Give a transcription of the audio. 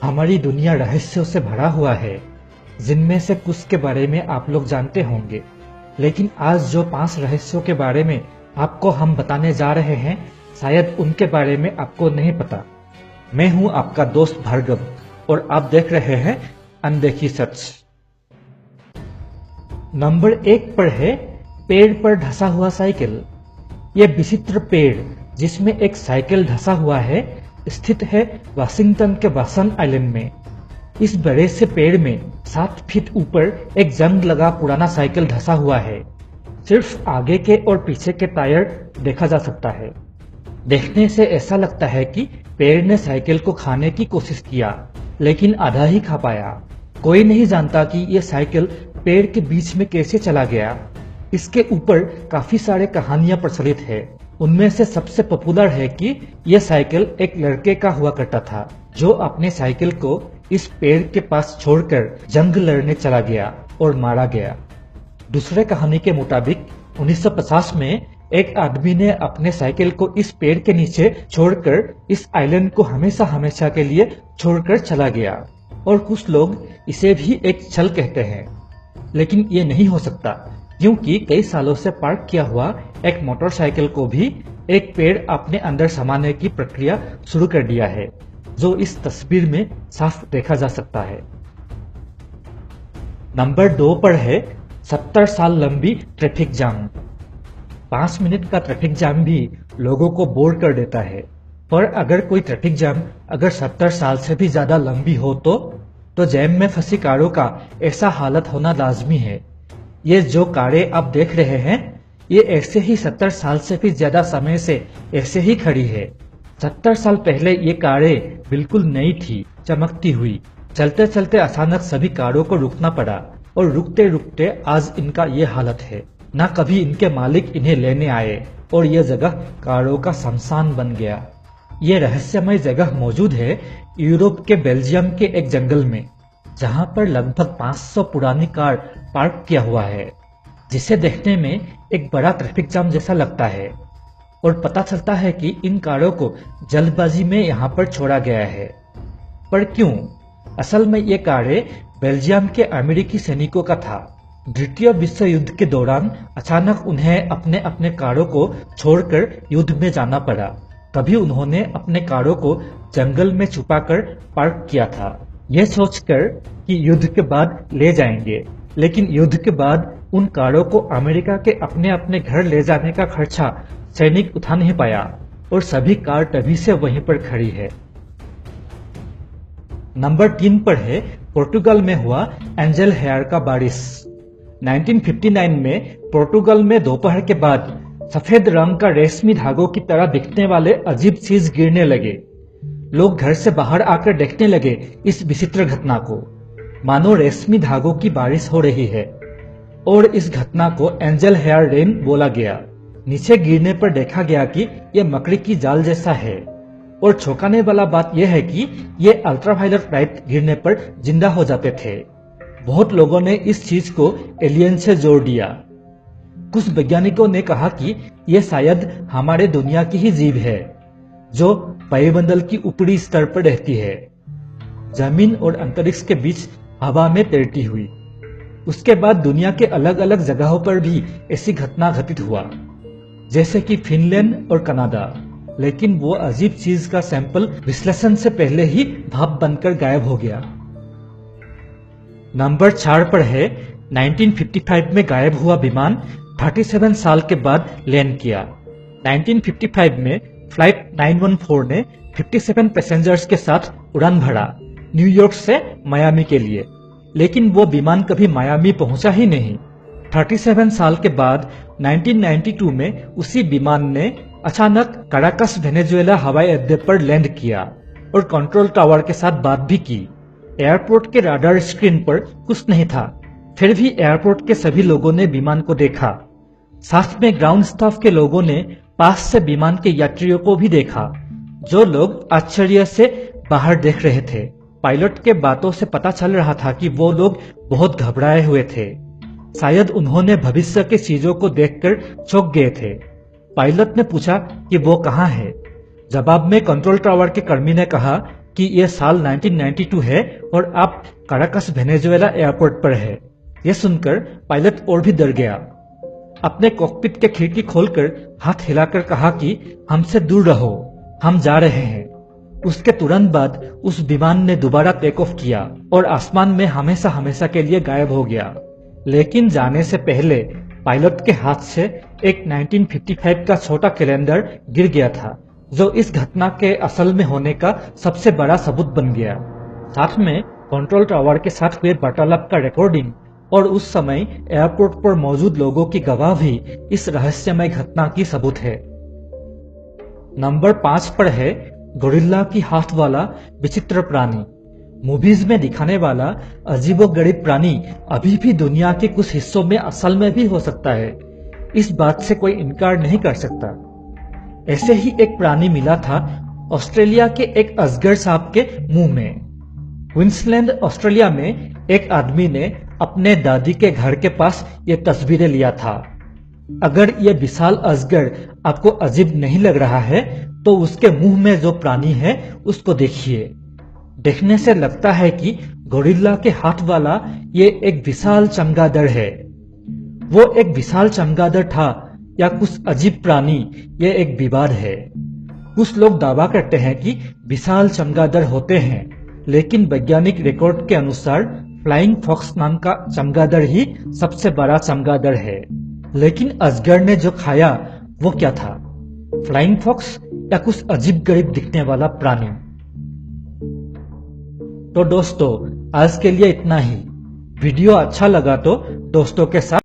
हमारी दुनिया रहस्यों से भरा हुआ है, जिनमें से कुछ के बारे में आप लोग जानते होंगे। लेकिन आज जो 5 रहस्यों के बारे में आपको हम बताने जा रहे हैं, शायद उनके बारे में आपको नहीं पता। मैं हूं आपका दोस्त भार्गव और आप देख रहे हैं अनदेखी सच। नंबर 1 पर है पेड़ पर धंसा हुआ साइकिल। यह विचित्र पेड़ जिसमें एक साइकिल धंसा हुआ है स्थित है वाशिंगटन के वासन आइलैंड में। इस बड़े से पेड़ में 7 फीट ऊपर एक जंग लगा पुराना साइकिल धंसा हुआ है। सिर्फ आगे के और पीछे के टायर देखा जा सकता है। देखने से ऐसा लगता है कि पेड़ ने साइकिल को खाने की कोशिश किया, लेकिन आधा ही खा पाया। कोई नहीं जानता कि यह साइकिल पेड़ के बीच में कैसे चला गया। इसके ऊपर काफी सारे कहानियां प्रचलित है। उनमें से सबसे पॉपुलर है कि यह साइकिल एक लड़के का हुआ करता था, जो अपने साइकिल को इस पेड़ के पास छोड़कर जंग लड़ने चला गया और मारा गया। दूसरे कहानी के मुताबिक 1950 में एक आदमी ने अपने साइकिल को इस पेड़ के नीचे छोड़कर इस आइलैंड को हमेशा हमेशा के लिए छोड़कर चला गया। और कुछ लोग इसे भी एक छल कहते हैं, लेकिन ये नहीं हो सकता, क्योंकि कई सालों से पार्क किया हुआ एक मोटरसाइकिल को भी एक पेड़ अपने अंदर समाने की प्रक्रिया शुरू कर दिया है, जो इस तस्वीर में साफ देखा जा सकता है। नंबर 2 पर है 70 साल लंबी ट्रैफिक जाम। 5 मिनट का ट्रैफिक जाम भी लोगों को बोर कर देता है, पर अगर कोई ट्रैफिक जाम अगर 70 साल से भी ज्यादा लंबी हो तो जैम में फंसी कारों का ऐसा हालत होना लाजमी है। ये जो कारें आप देख रहे हैं, ये ऐसे ही 70 साल से भी ज्यादा समय से ऐसे ही खड़ी है। 70 साल पहले ये कारें बिल्कुल नई थी, चमकती हुई। चलते चलते अचानक सभी कारों को रुकना पड़ा और रुकते रुकते आज इनका ये हालत है। न कभी इनके मालिक इन्हें लेने आए और ये जगह कारों का शमशान बन गया। ये रहस्यमय जगह मौजूद है यूरोप के बेल्जियम के एक जंगल में, जहां पर लगभग 500 पुरानी कार पार्क किया हुआ है, जिसे देखने में एक बड़ा ट्रैफिक जाम जैसा लगता है। और पता चलता है कि इन कारों को जल्दबाजी में यहाँ पर छोड़ा गया है। पर क्यों? असल में ये कारें बेल्जियम के अमेरिकी सैनिकों का था। द्वितीय विश्व युद्ध के दौरान अचानक उन्हें अपने अपने कारों को छोड़कर युद्ध में जाना पड़ा। तभी उन्होंने अपने कारों को जंगल में छुपाकर पार्क किया था, यह सोचकर कि युद्ध के बाद ले जाएंगे। लेकिन युद्ध के बाद उन कारों को अमेरिका के अपने अपने घर ले जाने का खर्चा सैनिक उठा नहीं पाया और सभी कार तभी से वहीं पर खड़ी है। नंबर 3 पर है पोर्टुगल में हुआ एंजल हेयर का बारिश। 1959 में पोर्टुगल में दोपहर के बाद सफेद रंग का रेशमी धागों की तरह दिखने वाले अजीब चीज गिरने लगे। लोग घर से बाहर आकर देखने लगे इस विचित्र घटना को, मानो रेशमी धागों की बारिश हो रही है। और इस घटना को एंजल हेयर रेन बोला गया। नीचे गिरने पर देखा गया कि यह मकड़ी की जाल जैसा है। और चौंकाने वाला बात यह है कि ये अल्ट्रावायलेट लाइट गिरने पर जिंदा हो जाते थे। बहुत लोगों ने इस चीज को एलियन से जोड़ दिया। कुछ वैज्ञानिकों ने कहा कि यह शायद हमारे दुनिया की ही जीव है, जो वायुमंडल की ऊपरी स्तर पर रहती है, जमीन और अंतरिक्ष के बीच हवा में तैरती हुई। उसके बाद दुनिया के अलग अलग जगहों पर भी ऐसी घटना घटित हुआ, जैसे कि फिनलैंड और कनाडा। लेकिन वो अजीब चीज का सैंपल विश्लेषण से पहले ही भाप बनकर गायब हो गया। नंबर 4 पर है 1955 में गायब हुआ विमान 37 साल के बाद लैंड किया। 1955 में फ्लाइट 914 ने 57 पैसेंजर्स के साथ उड़ान भरा न्यूयॉर्क से मायामी के लिए, लेकिन वो विमान कभी मायामी पहुंचा ही नहीं। 37 साल के बाद 1992 में उसी विमान ने अचानक काराकस वेनेजुएला हवाई अड्डे पर लैंड किया और कंट्रोल टावर के साथ बात भी की। एयरपोर्ट के राडार स्क्रीन पर कुछ नहीं था, फिर भी एयरपोर्ट के सभी लोगों ने विमान को देखा। साथ में ग्राउंड स्टाफ के लोगों ने पास से विमान के यात्रियों को भी देखा, जो लोग आश्चर्य से बाहर देख रहे थे। पायलट के बातों से पता चल रहा था कि वो लोग बहुत घबराए हुए थे। शायद उन्होंने भविष्य की चीजों को देखकर चौंक गए थे। पायलट ने पूछा कि वो कहाँ है। जवाब में कंट्रोल टावर के कर्मी ने कहा, कि यह साल 1992 है और आप काराकस वेनेजुएला एयरपोर्ट पर है। यह सुनकर पायलट और भी डर गया। अपने कॉकपिट के खिड़की खोलकर हाथ हिलाकर कहा कि हमसे दूर रहो, हम जा रहे हैं। उसके तुरंत बाद उस विमान ने दोबारा टेक ऑफ किया और आसमान में हमेशा हमेशा के लिए गायब हो गया। लेकिन जाने से पहले पायलट के हाथ से एक 1955 का छोटा कैलेंडर गिर गया था, जो इस घटना के असल में होने का सबसे बड़ा सबूत बन गया। साथ में कंट्रोल टावर के साथ हुए वार्तालाप का रिकॉर्डिंग और उस समय एयरपोर्ट पर मौजूद लोगों की गवाह भी इस रहस्यमय घटना की सबूत है। नंबर 5 पर है गोरिल्ला की हाथ वाला विचित्र प्राणी। मूवीज में दिखाने वाला अजीबोगरीब प्राणी अभी भी दुनिया के कुछ हिस्सों में असल में भी हो सकता है, इस बात से कोई इनकार नहीं कर सकता। ऐसे ही एक प्राणी मिला था ऑस्ट्रेलिया के एक अजगर सांप के मुंह में। क्वींसलैंड ऑस्ट्रेलिया में एक आदमी ने अपने दादी के घर के पास ये तस्वीरें लिया था। अगर ये विशाल अजगर आपको अजीब नहीं लग रहा है तो उसके मुंह में जो प्राणी है उसको देखिए। देखने से लगता है कि गोरिल्ला के हाथ वाला ये एक विशाल चमगादड़ है। वो एक विशाल चमगादड़ था या कुछ अजीब प्राणी, ये एक विवाद है। कुछ लोग दावा करते हैं कि विशाल चमगादड़ होते हैं, लेकिन वैज्ञानिक रिकॉर्ड के अनुसार फ्लाइंग फॉक्स नाम का चमगादड़ ही सबसे बड़ा चमगादड़ है। लेकिन अजगर ने जो खाया वो क्या था, फ्लाइंग फॉक्स या कुछ अजीब गरीब दिखने वाला प्राणी? तो दोस्तों, आज के लिए इतना ही। वीडियो अच्छा लगा तो दोस्तों के साथ